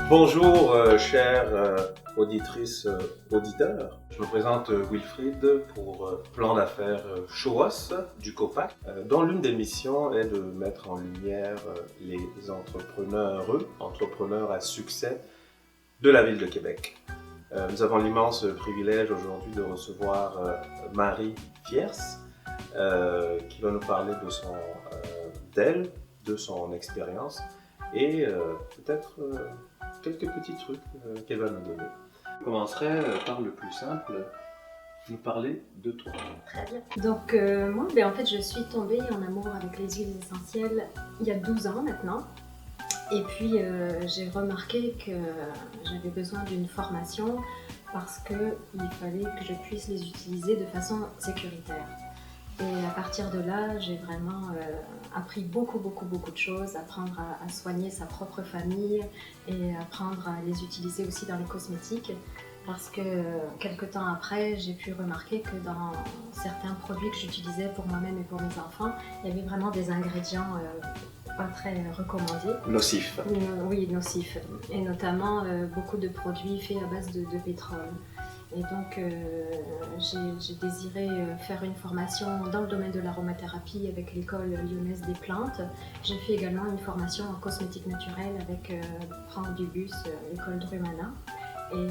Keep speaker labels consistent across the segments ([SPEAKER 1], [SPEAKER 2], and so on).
[SPEAKER 1] Bonjour, chères auditrices, auditeurs. Je me présente Wilfried pour Plan d'affaires Showas du COPAC, dont l'une des missions est de mettre en lumière les entrepreneurs à succès de la ville de Québec. Nous avons l'immense privilège aujourd'hui de recevoir Marie Fierce, qui va nous parler de son expérience et peut-être quelques petits trucs qu'elle va nous donner. Je commencerai par le plus simple, nous parler de toi.
[SPEAKER 2] Très bien. Donc moi, en fait, je suis tombée en amour avec les huiles essentielles il y a 12 ans maintenant. Et puis j'ai remarqué que j'avais besoin d'une formation parce qu'il fallait que je puisse les utiliser de façon sécuritaire. Et à partir de là, j'ai vraiment appris beaucoup de choses, apprendre à soigner sa propre famille et apprendre à les utiliser aussi dans les cosmétiques. Parce que quelques temps après, j'ai pu remarquer que dans certains produits que j'utilisais pour moi-même et pour mes enfants, il y avait vraiment des ingrédients pas très recommandés.
[SPEAKER 1] Nocif.
[SPEAKER 2] Oui, nocifs. Et notamment beaucoup de produits faits à base de pétrole. Et donc j'ai désiré faire une formation dans le domaine de l'aromathérapie avec l'école lyonnaise des plantes. J'ai fait également une formation en cosmétique naturelle avec Franck Dubus, l'école Drumana. Et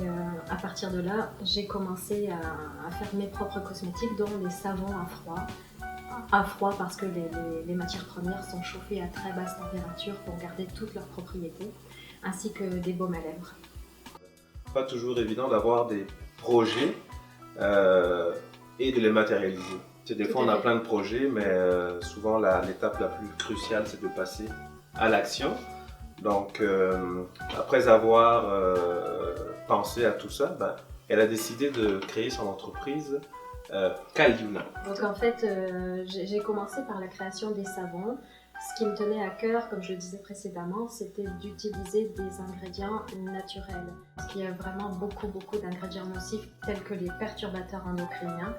[SPEAKER 2] à partir de là, j'ai commencé à faire mes propres cosmétiques, dont les savons à froid. À froid parce que les matières premières sont chauffées à très basse température pour garder toutes leurs propriétés, ainsi que des baumes à lèvres.
[SPEAKER 1] Pas toujours évident d'avoir des projets et de les matérialiser. Des fois on a plein de projets, mais souvent l'étape la plus cruciale c'est de passer à l'action. Donc après avoir pensé à tout ça, elle a décidé de créer son entreprise Caliuna.
[SPEAKER 2] Donc en fait j'ai commencé par la création des savons. Ce qui me tenait à cœur, comme je le disais précédemment, c'était d'utiliser des ingrédients naturels. Parce qu'il y a vraiment beaucoup d'ingrédients nocifs tels que les perturbateurs endocriniens.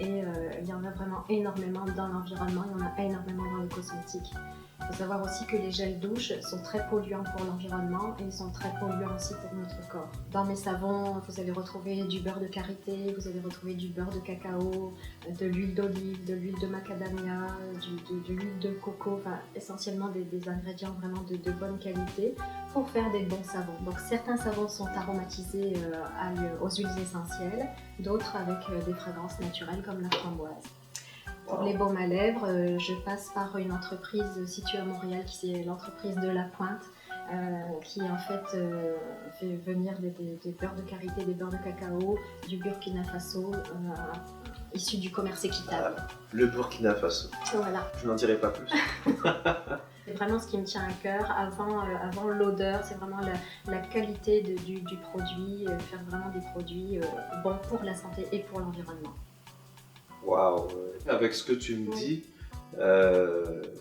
[SPEAKER 2] Et il y en a vraiment énormément dans l'environnement, il y en a énormément dans les cosmétiques. Il faut savoir aussi que les gels douche sont très polluants pour l'environnement et ils sont très polluants aussi pour notre corps. Dans mes savons, vous allez retrouver du beurre de karité, vous allez retrouver du beurre de cacao, de l'huile d'olive, de l'huile de macadamia, de l'huile de coco, enfin essentiellement des ingrédients vraiment de bonne qualité pour faire des bons savons. Donc certains savons sont aromatisés aux huiles essentielles, d'autres avec des fragrances naturelles comme la framboise. Pour les baumes à lèvres, je passe par une entreprise située à Montréal qui est l'entreprise de La Pointe, qui en fait fait venir des beurres de karité, des beurres de cacao, du Burkina Faso, issus du commerce équitable.
[SPEAKER 1] Le Burkina Faso.
[SPEAKER 2] Voilà.
[SPEAKER 1] Je n'en dirai pas plus.
[SPEAKER 2] C'est vraiment ce qui me tient à cœur. Avant l'odeur, c'est vraiment la qualité du produit, faire vraiment des produits bons pour la santé et pour l'environnement.
[SPEAKER 1] Waouh! Avec ce que tu me dis,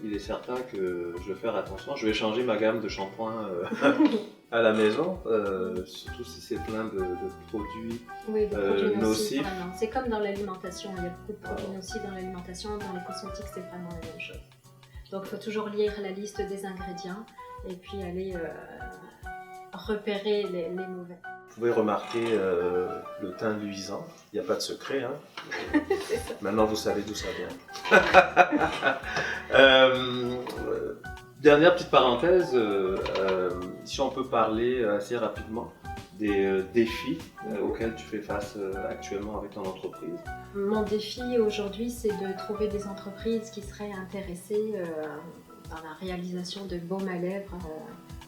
[SPEAKER 1] il est certain que je vais faire attention. Je vais changer ma gamme de shampoing à la maison, surtout si c'est plein de produits,
[SPEAKER 2] des produits
[SPEAKER 1] nocifs.
[SPEAKER 2] Vraiment. C'est comme dans l'alimentation, il y a beaucoup de produits nocifs dans l'alimentation, dans les cosmétiques c'est vraiment la même chose. Donc il faut toujours lire la liste des ingrédients et puis aller repérer les mauvais.
[SPEAKER 1] Vous pouvez remarquer le teint luisant, il n'y a pas de secret. Hein. Maintenant vous savez d'où ça vient. Dernière petite parenthèse, si on peut parler assez rapidement des défis auxquels tu fais face actuellement avec ton entreprise.
[SPEAKER 2] Mon défi aujourd'hui, c'est de trouver des entreprises qui seraient intéressées dans la réalisation de baumes à lèvres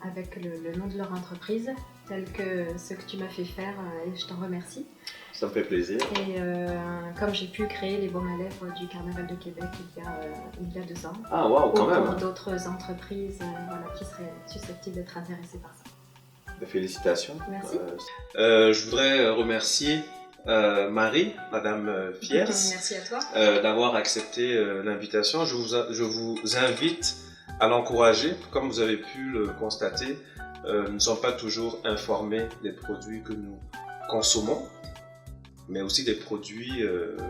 [SPEAKER 2] avec le nom de leur entreprise, tel que ce que tu m'as fait faire et je t'en remercie.
[SPEAKER 1] Ça me fait plaisir.
[SPEAKER 2] Et comme j'ai pu créer les baumes à lèvres du Carnaval de Québec il y a 2 ans.
[SPEAKER 1] Ah waouh, quand même.
[SPEAKER 2] Pour d'autres entreprises qui seraient susceptibles d'être intéressées par ça.
[SPEAKER 1] Félicitations.
[SPEAKER 2] Merci.
[SPEAKER 1] Je voudrais remercier Marie, Madame Fierce.
[SPEAKER 2] Merci à toi.
[SPEAKER 1] D'avoir accepté l'invitation. Je vous invite à l'encourager. Comme vous avez pu le constater, nous ne sommes pas toujours informés des produits que nous consommons, mais aussi des produits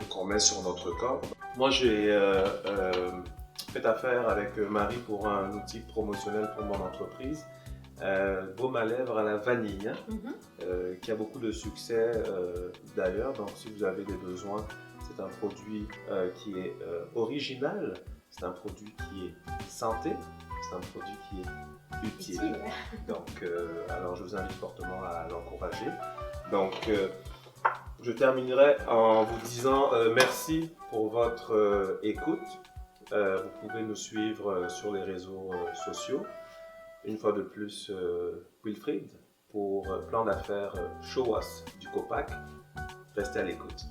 [SPEAKER 1] qu'on met sur notre corps. Moi, j'ai fait affaire avec Marie pour un outil promotionnel pour mon entreprise. baume à lèvres à la vanille, hein, qui a beaucoup de succès d'ailleurs. Donc si vous avez des besoins, c'est un produit qui est original, c'est un produit qui est santé, c'est un produit qui est utile. Donc alors je vous invite fortement à l'encourager. Donc je terminerai en vous disant merci pour votre écoute. Vous pouvez nous suivre sur les réseaux sociaux. Une fois de plus, Wilfried pour Plan d'affaires Show Us du COPAC. Restez à l'écoute.